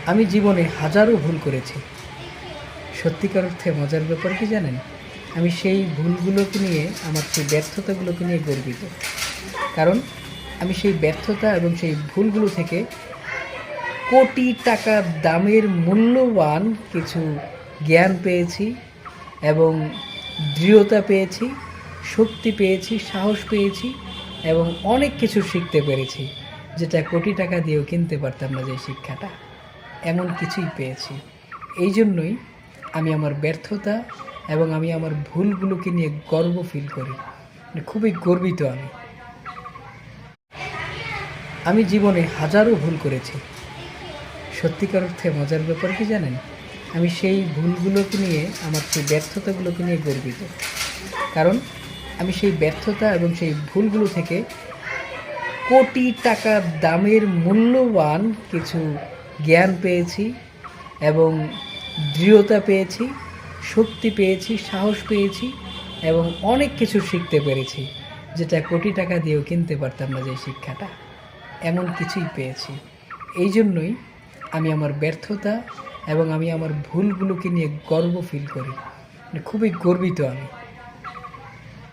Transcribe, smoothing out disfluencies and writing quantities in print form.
আমি জীবনে হাজারো ভুল করেছি। সত্যিকার অর্থে মজার ব্যাপার কি জানেন? আমি সেই ভুলগুলোকে নিয়ে, আমার সেই ব্যর্থতাগুলোকে নিয়ে গর্বিত। কারণ আমি সেই ব্যর্থতা এবং সেই ভুলগুলো থেকে কোটি টাকা দামের মূল্যবান কিছু জ্ঞান পেয়েছি এবং দৃঢ়তা পেয়েছি, শক্তি পেয়েছি, সাহস পেয়েছি এবং অনেক কিছু শিখতে পেরেছি, যেটা কোটি টাকা দিয়েও কিনতে পারতাম না যে শিক্ষাটা। এমন কিছুই পেয়েছি। এই জন্যই আমি আমার ব্যর্থতা এবং আমি আমার ভুলগুলোকে নিয়ে গর্ব ফিল করি। মানে খুবই গর্বিত আমি। আমি জীবনে হাজারো ভুল করেছি। সত্যিকার অর্থে মজার ব্যাপার কি জানেন? আমি সেই ভুলগুলোকে নিয়ে, আমার সেই ব্যর্থতাগুলোকে নিয়ে গর্বিত। কারণ আমি সেই ব্যর্থতা এবং সেই ভুলগুলো থেকে কোটি টাকা দামের মূল্যবান কিছু জ্ঞান পেয়েছি এবং দৃঢ়তা পেয়েছি, শক্তি পেয়েছি, সাহস পেয়েছি এবং অনেক কিছু শিখতে পেরেছি, যেটা কোটি টাকা দিয়েও কিনতে পারতাম না যে শিক্ষাটা। এমন কিছুই পেয়েছি। এই জন্যই আমি আমার ব্যর্থতা এবং আমি আমার ভুলগুলোকে নিয়ে গর্ব ফিল করি। মানে খুবই গর্বিত আমি।